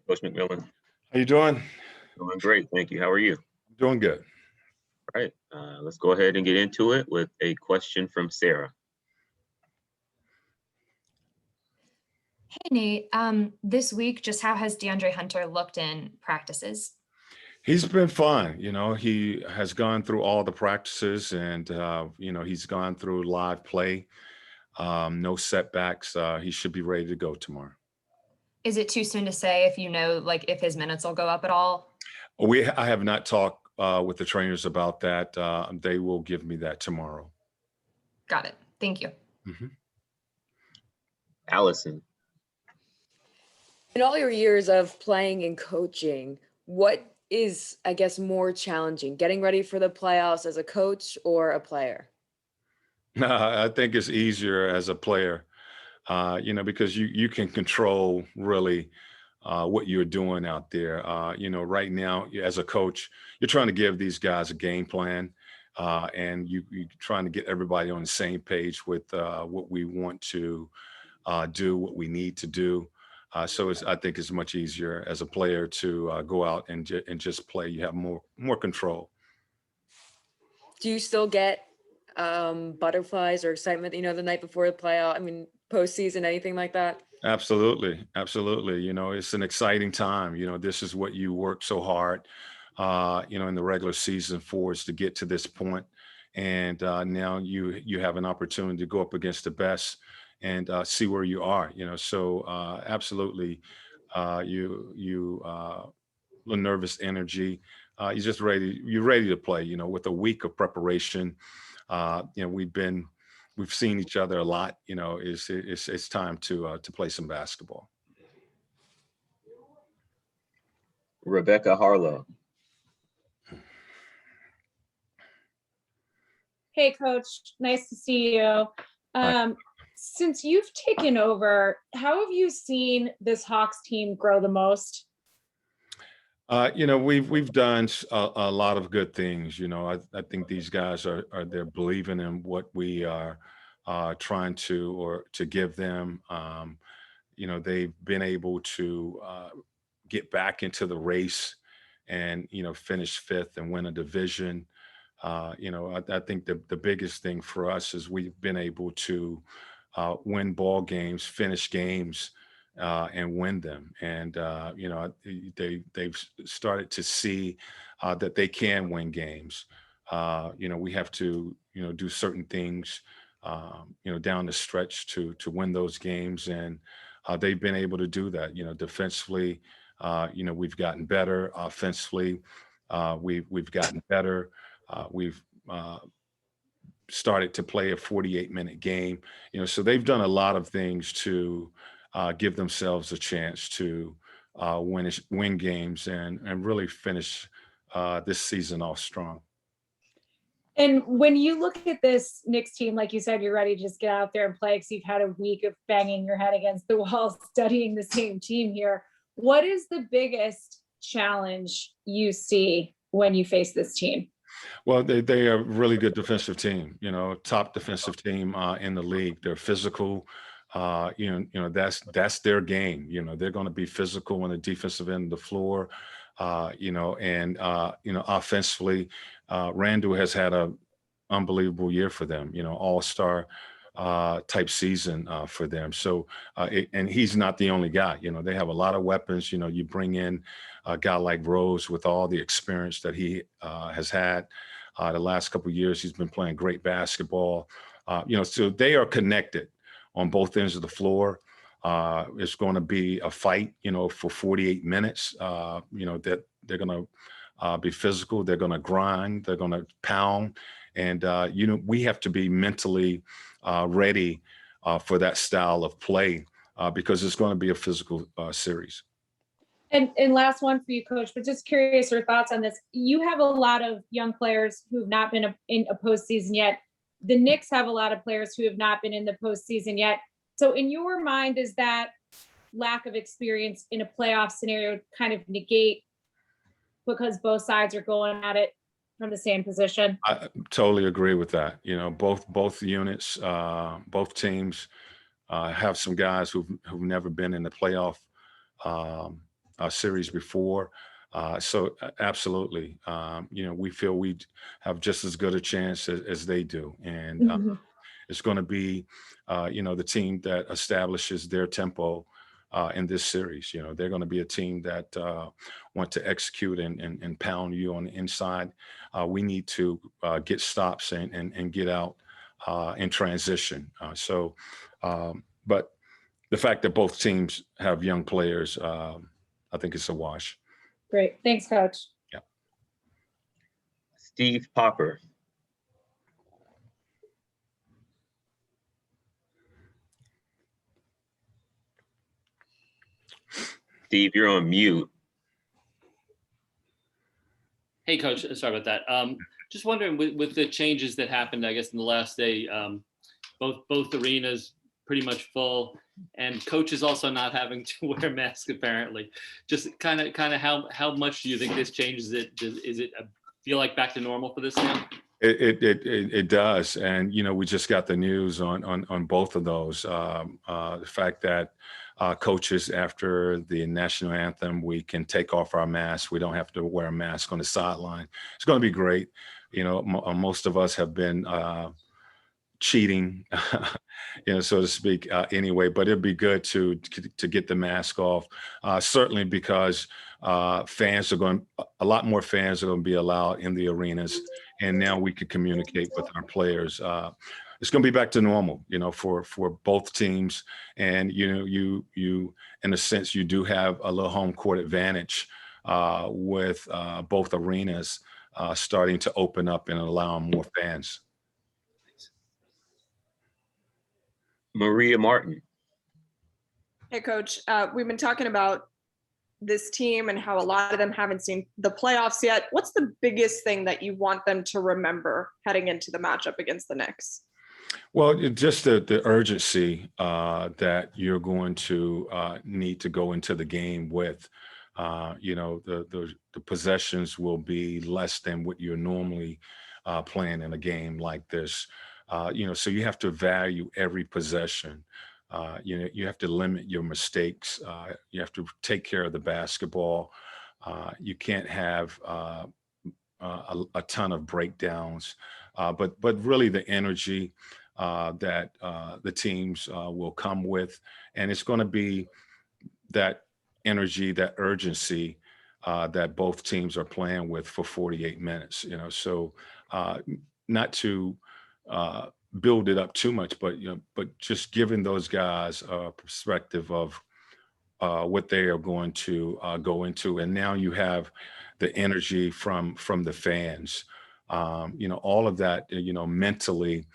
Coach McMillan. How you doing? Doing great, thank you. How are you? Doing good. All right, let's go ahead and get into it with a question from Sarah. Hey, Nate. This week, just how has DeAndre Hunter looked in practices? He's been fine. He has gone through all the practices and, he's gone through live play. No setbacks. He should be ready to go tomorrow. Is it too soon to say if you know, like, if his minutes will go up at all? I have not talked with the trainers about that. They will give me that tomorrow. Got it. Thank you. Mhm. Allison. In all your years of playing and coaching, what is, I guess, more challenging, getting ready for the playoffs as a coach or a player? I think it's easier as a player, because you can control really what you're doing out there. Right now as a coach, you're trying to give these guys a game plan, and you're trying to get everybody on the same page with what we want to do, what we need to do. I think it's much easier as a player to go out and just play. You have more control. Do you still get butterflies or excitement, the night before the playoff? I mean, postseason, anything like that? Absolutely. Absolutely. It's an exciting time. This is what you work so hard, in the regular season for, is to get to this point. And now you have an opportunity to go up against the best and see where you are, so absolutely. The nervous energy, you're ready to play, with a week of preparation. We've seen each other a lot. It's time to play some basketball. Rebecca Harlow. Hey, Coach. Nice to see you. Since you've taken over, how have you seen this Hawks team grow the most? We've done a lot of good things. I think these guys they're believing in what we are trying to give them. They've been able to get back into the race and finish fifth and win a division. I think the biggest thing for us is we've been able to win ball games, finish games, and win them. And they've started to see that they can win games. We have to do certain things down the stretch to win those games, and they've been able to do that. Defensively, we've gotten better. Offensively, we've gotten better. We've started to play a 48-minute game. So they've done a lot of things to give themselves a chance to win games and really finish this season off strong. And when you look at this Knicks team, like you said, you're ready to just get out there and play because you've had a week of banging your head against the wall, studying the same team here. What is the biggest challenge you see when you face this team? Well, they are a really good defensive team, top defensive team in the league. They're physical. That's their game. They're going to be physical on the defensive end of the floor. Offensively, Randall has had an unbelievable year for them. All-star type season for them. So, and he's not the only guy. They have a lot of weapons. You bring in a guy like Rose with all the experience that he has had the last couple of years. He's been playing great basketball. So they are connected on both ends of the floor. It's going to be a fight, for 48 minutes. That they're going to be physical. They're going to grind. They're going to pound. And, we have to be mentally ready for that style of play because it's going to be a physical series. And last one for you, Coach, but just curious your thoughts on this. You have a lot of young players who've not been in a postseason yet. The Knicks have a lot of players who have not been in the postseason yet. So in your mind, does that lack of experience in a playoff scenario kind of negate because both sides are going at it from the same position? I totally agree with that. Both units, both teams have some guys who've never been in the playoff series before. So absolutely, we feel we have just as good a chance as they do. And it's going to be, the team that establishes their tempo in this series. They're going to be a team that want to execute and pound you on the inside. We need to get stops and get out in transition. But the fact that both teams have young players, I think it's a wash. Great. Thanks, Coach. Yeah. Steve Popper. Steve, you're on mute. Hey, Coach. Sorry about that. Just wondering, with the changes that happened, I guess, in the last day, both arenas pretty much full, and coaches also not having to wear masks apparently. Just kind of how much do you think this changes it? Is it feel like back to normal for this now? It does, and we just got the news on both of those. The fact that coaches, after the national anthem, we can take off our masks. We don't have to wear a mask on the sideline. It's going to be great. Most of us have been cheating, so to speak, anyway. But it'd be good to get the mask off. Certainly because a lot more fans are going to be allowed in the arenas, and now we can communicate with our players. It's going to be back to normal, for both teams. And you in a sense, you do have a little home court advantage with both arenas starting to open up and allow more fans. Maria Martin. Hey, Coach. We've been talking about this team and how a lot of them haven't seen the playoffs yet. What's the biggest thing that you want them to remember heading into the matchup against the Knicks? Well, just the urgency that you're going to need to go into the game with. The possessions will be less than what you're normally playing in a game like this. So you have to value every possession. You have to limit your mistakes. You have to take care of the basketball. You can't have a ton of breakdowns, but really the energy that the teams will come with, and it's going to be that energy, that urgency that both teams are playing with for 48 minutes. So not to build it up too much, but just giving those guys a perspective of what they are going to go into. And now you have the energy from the fans, all of that, mentally,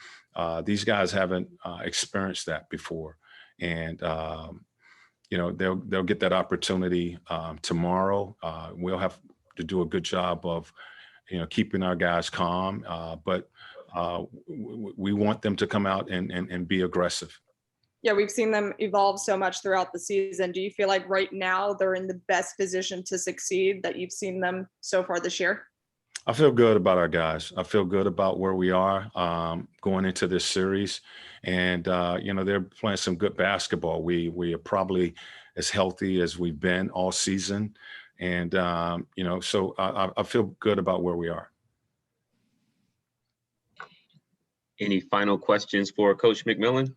these guys haven't experienced that before. And, they'll get that opportunity tomorrow. We'll have to do a good job of, keeping our guys calm, but we want them to come out and be aggressive. Yeah, we've seen them evolve so much throughout the season. Do you feel like right now they're in the best position to succeed that you've seen them so far this year? I feel good about our guys. I feel good about where we are going into this series. And, they're playing some good basketball. We are probably as healthy as we've been all season. And, so I feel good about where we are. Any final questions for Coach McMillan?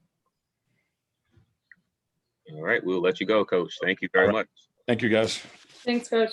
All right, we'll let you go, Coach. Thank you very much. Thank you, guys. Thanks, Coach.